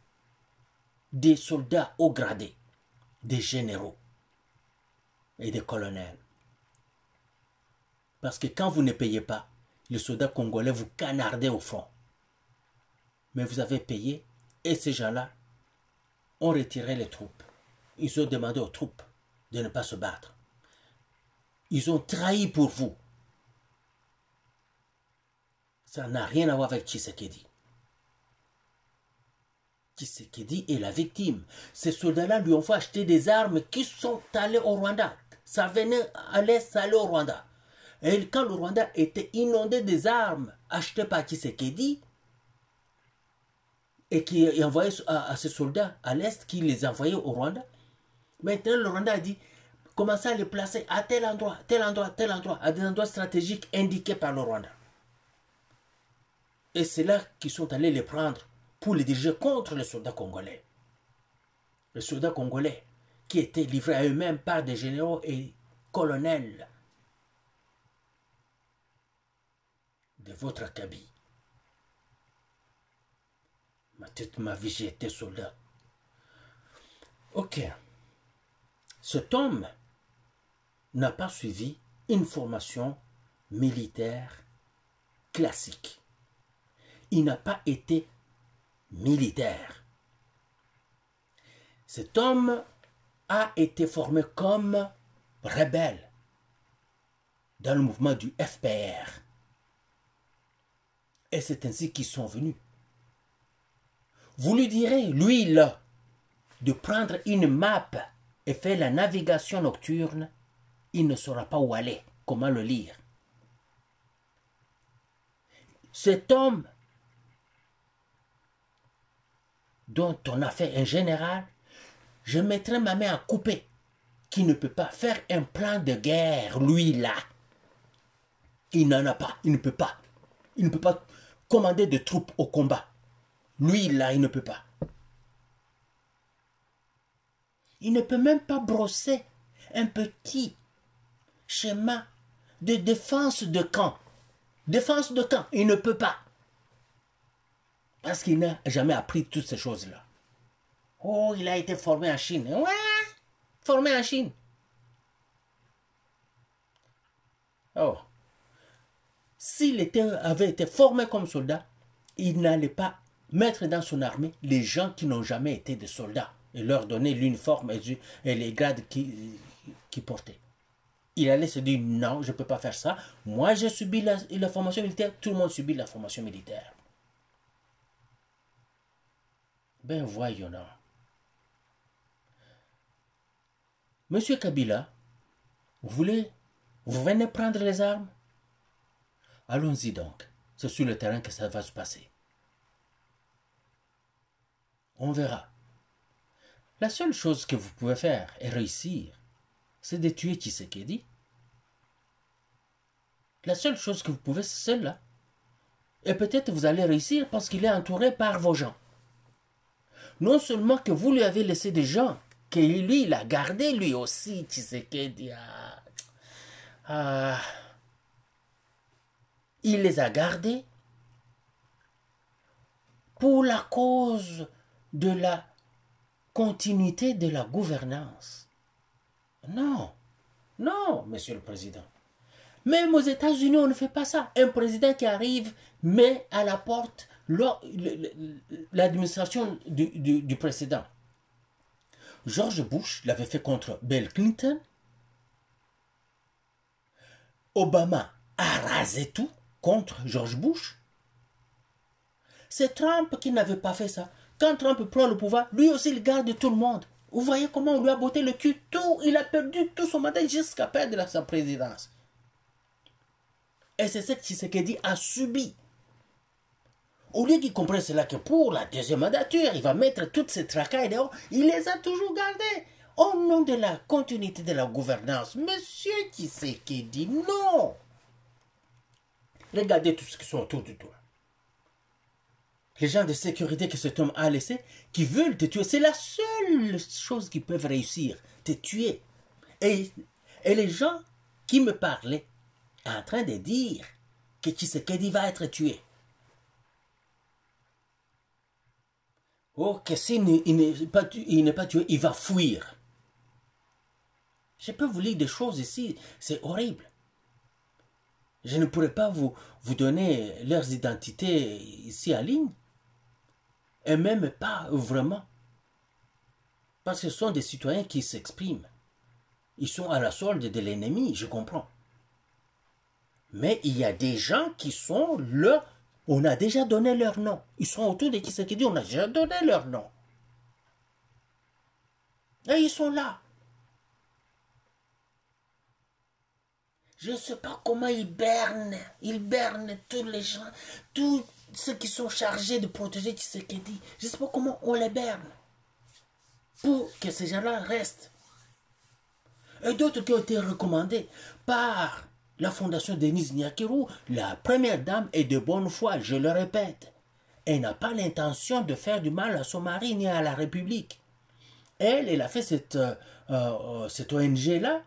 haut gradés, des généraux et des colonels. Parce que quand vous ne payez pas, les soldats congolais vous canardaient au front. Mais vous avez payé et ces gens-là ont retiré les troupes. Ils ont demandé aux troupes de ne pas se battre. Ils ont trahi pour vous. Ça n'a rien à voir avec Tshisekedi. Tshisekedi est la victime. Ces soldats-là lui ont fait acheter des armes qui sont allées au Rwanda. Ça venait à l'Est, ça allait au Rwanda. Et quand le Rwanda était inondé des armes achetées par Tshisekedi, et qui envoyait à ces soldats à l'Est, qui les envoyait au Rwanda, maintenant le Rwanda a dit, commencez à les placer à tel endroit, tel endroit, tel endroit, à des endroits stratégiques indiqués par le Rwanda. Et c'est là qu'ils sont allés les prendre pour les diriger contre les soldats congolais. Les soldats congolais qui étaient livrés à eux-mêmes par des généraux et colonels de votre acabit. Toute ma vie, j'ai été soldat. Ok. Cet homme n'a pas suivi une formation militaire classique. Il n'a pas été militaire. Cet homme a été formé comme rebelle dans le mouvement du FPR. Et c'est ainsi qu'ils sont venus. Vous lui direz, lui là, de prendre une map et faire la navigation nocturne, il ne saura pas où aller, comment le lire. Cet homme dont on a fait un général, je mettrai ma main à couper, qui ne peut pas faire un plan de guerre, lui là. Il n'en a pas, il ne peut pas. Il ne peut pas commander de troupes au combat. Lui là, il ne peut pas. Il ne peut même pas brosser un petit schéma de défense de camp. Défense de camp, il ne peut pas. Parce qu'il n'a jamais appris toutes ces choses-là. Oh, il a été formé en Chine. Ouais, formé en Chine. Oh. S'il avait été formé comme soldat, il n'allait pas mettre dans son armée les gens qui n'ont jamais été des soldats et leur donner l'uniforme et les grades qu'ils portaient. Il allait se dire, non, je ne peux pas faire ça. Moi, j'ai subi la formation militaire. Tout le monde subit la formation militaire. Ben voyons. Monsieur Kabila, vous venez prendre les armes? Allons-y donc. C'est sur le terrain que ça va se passer. On verra. La seule chose que vous pouvez faire et réussir, c'est de tuer Tshisekedi. La seule chose que vous pouvez, c'est celle-là. Et peut-être vous allez réussir parce qu'il est entouré par vos gens. Non seulement que vous lui avez laissé des gens, que lui, il a gardé lui aussi, Tshisekedi. Il les a gardés pour la cause de la continuité de la gouvernance. Non, non, monsieur le président. Même aux États-Unis, on ne fait pas ça. Un président qui arrive met à la porte l'administration du précédent. George Bush l'avait fait contre Bill Clinton. Obama a rasé tout contre George Bush. C'est Trump qui n'avait pas fait ça. Quand Trump prend le pouvoir, lui aussi il garde tout le monde. Vous voyez comment on lui a botté le cul. Il a perdu tout son mandat jusqu'à perdre sa présidence. Et c'est ce que Tshisekedi a subi. Au lieu qu'il comprenne cela que pour la deuxième mandature, il va mettre toutes ces tracailles dehors, il les a toujours gardés. au nom de la continuité de la gouvernance. Monsieur Tshisekedi, non. Regardez tout ce qui sont autour de toi. Les gens de sécurité que cet homme a laissé, qui veulent te tuer, c'est la seule chose qu'ils peuvent réussir, te tuer. Et les gens qui me parlaient en train de dire que Tshisekedi va être tué. Oh, que s'il n'est pas tué, il va fuir. Je peux vous lire des choses ici, c'est horrible. Je ne pourrais pas vous donner leurs identités ici en ligne. Et même pas vraiment. Parce que ce sont des citoyens qui s'expriment. Ils sont à la solde de l'ennemi, je comprends. Mais il y a des gens qui sont là. On a déjà donné leur nom. Ils sont autour de Tshisekedi, on a déjà donné leur nom. Et ils sont là. Je ne sais pas comment ils bernent. Ils bernent tous les gens, tous ceux qui sont chargés de protéger Tshisekedi. Je ne sais pas comment on les berne. Pour que ces gens-là restent. Et d'autres qui ont été recommandés par la fondation Denise Nyakirou, la première dame est de bonne foi, je le répète. Elle n'a pas l'intention de faire du mal à son mari ni à la République. Elle a fait cette ONG-là,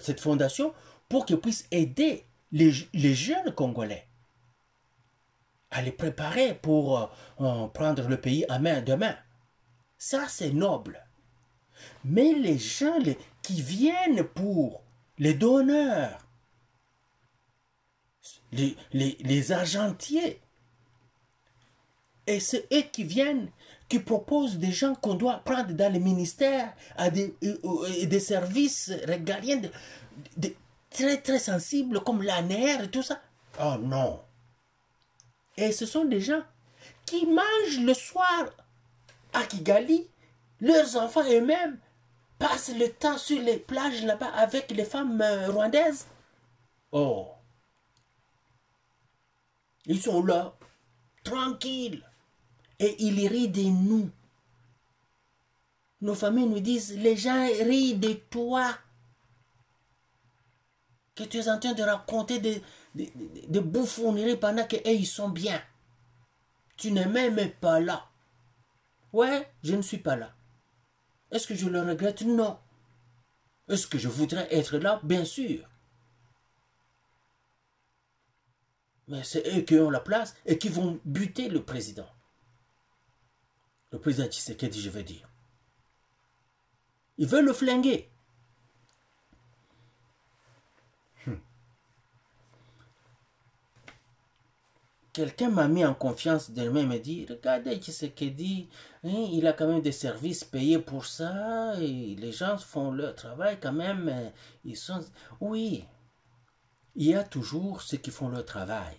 cette fondation, pour qu'elle puisse aider les jeunes Congolais à les préparer pour prendre le pays à main demain. Ça, c'est noble. Mais les gens qui viennent pour les donneurs, les argentiers, et c'est eux qui viennent, qui proposent des gens qu'on doit prendre dans les ministères, à des services régaliens très très sensibles comme l'ANR et tout ça. Oh non. Et ce sont des gens qui mangent le soir à Kigali, leurs enfants eux-mêmes passent le temps sur les plages là-bas avec les femmes rwandaises. Oh. Ils sont là, tranquilles. Et ils rient de nous. Nos familles nous disent, les gens rient de toi. Que tu es en train de raconter des bouffonneries pendant qu'eux, ils sont bien. Tu n'es même pas là. Ouais, je ne suis pas là. Est-ce que je le regrette? Non. Est-ce que je voudrais être là? Bien sûr. Mais c'est eux qui ont la place et qui vont buter le président. Le président Tshisekedi, je veux dire. Ils veulent le flinguer. Quelqu'un m'a mis en confiance d'elle-même et m'a dit, regardez Tshisekedi, hein, il a quand même des services payés pour ça, et les gens font leur travail quand même. Ils sont... Oui, il y a toujours ceux qui font leur travail.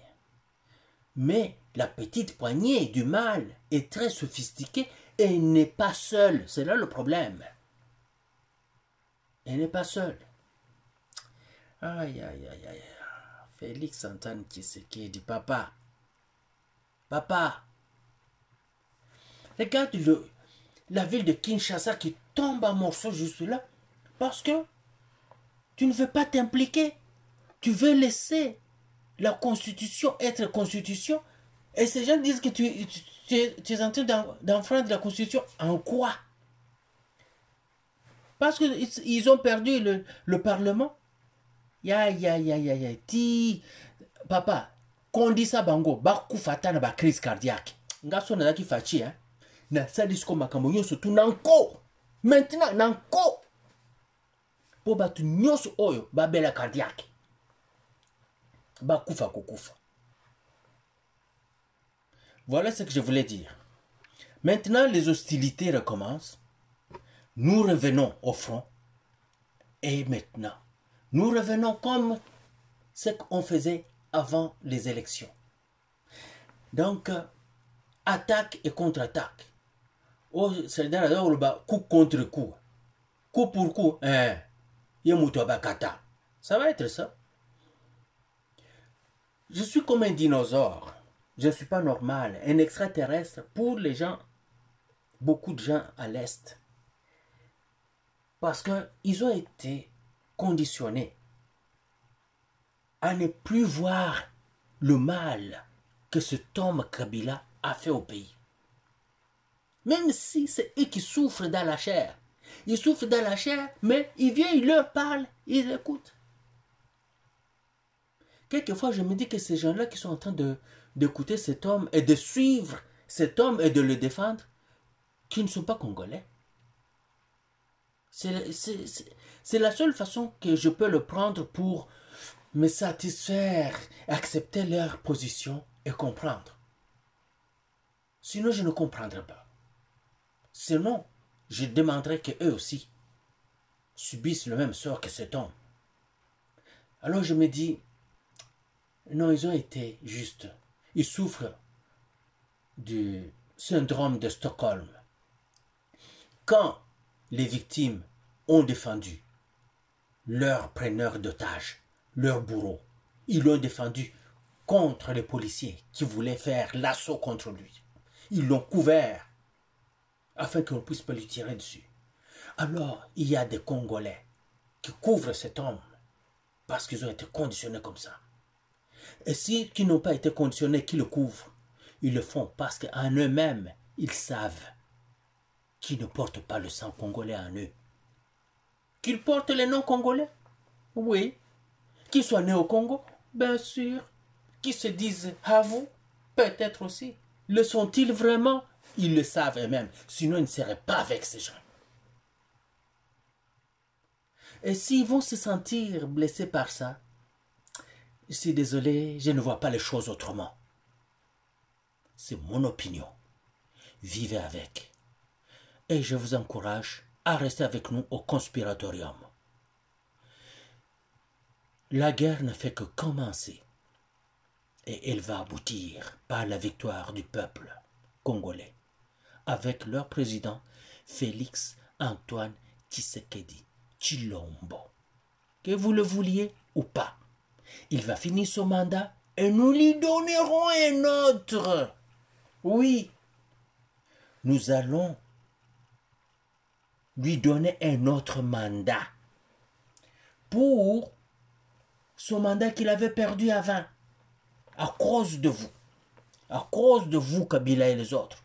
Mais la petite poignée du mal est très sophistiquée et elle n'est pas seule. C'est là le problème. Elle n'est pas seule. Aïe, aïe, aïe, aïe. Félix Antoine Tshisekedi, papa. Papa. Regarde la ville de Kinshasa qui tombe en morceaux juste là. Parce que tu ne veux pas t'impliquer. Tu veux laisser la constitution être constitution. Et ces gens disent que tu es en train d'enfreindre la constitution. En quoi? Parce qu'ils ont perdu le parlement. Ya. Papa, qu'on dit ça bango, baku fata na ba crise cardiaque. Ngaso na ki fachi hein. Na sadis ko makambo nyoso tu nanko. Maintenant nanko. Po batu nyoso oyo ba bela cardiaque. Bakufa kokufa. Voilà ce que je voulais dire. Maintenant, les hostilités recommencent. Nous revenons au front. Et maintenant, nous revenons comme ce qu'on faisait avant les élections. Donc, attaque et contre-attaque. Oh, c'est dans le coup contre coup. Coup pour coup. Ça va être ça. Je suis comme un dinosaure. Je ne suis pas normal. Un extraterrestre pour les gens, beaucoup de gens à l'Est. Parce qu'ils ont été conditionnés à ne plus voir le mal que cet homme Kabila a fait au pays. Même si c'est eux qui souffrent dans la chair. Ils souffrent dans la chair, mais il vient, il leur parle, ils écoutent. Quelquefois, je me dis que ces gens-là qui sont en train d'écouter cet homme et de suivre cet homme et de le défendre, qui ne sont pas congolais. C'est la seule façon que je peux le prendre pour me satisfaire, accepter leur position et comprendre. Sinon, je ne comprendrai pas. Sinon, je demanderai qu'eux aussi subissent le même sort que cet homme. Alors je me dis, non, ils ont été justes. Ils souffrent du syndrome de Stockholm. Quand les victimes ont défendu leur preneur d'otages, leur bourreau, ils l'ont défendu contre les policiers qui voulaient faire l'assaut contre lui. Ils l'ont couvert afin qu'on ne puisse pas lui tirer dessus. Alors, il y a des Congolais qui couvrent cet homme parce qu'ils ont été conditionnés comme ça. Et ceux qui n'ont pas été conditionnés, qui le couvrent, ils le font parce qu'en eux-mêmes, ils savent qu'ils ne portent pas le sang congolais en eux. Qu'ils portent les noms congolais? Oui. Qu'ils soient nés au Congo? Bien sûr. Qu'ils se disent Havu? Peut-être aussi. Le sont-ils vraiment? Ils le savent eux-mêmes. Sinon, ils ne seraient pas avec ces gens. Et s'ils vont se sentir blessés par ça, je suis désolé, je ne vois pas les choses autrement. C'est mon opinion. Vivez avec. Et je vous encourage à rester avec nous au conspiratorium. La guerre ne fait que commencer. Et elle va aboutir par la victoire du peuple congolais, avec leur président Félix Antoine Tshisekedi Tshilombo. Que vous le vouliez ou pas, il va finir son mandat et nous lui donnerons un autre. Oui, nous allons lui donner un autre mandat pour son mandat qu'il avait perdu avant, à cause de vous, Kabila et les autres.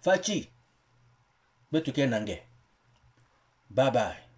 Fachi, betuke nange. Bye bye.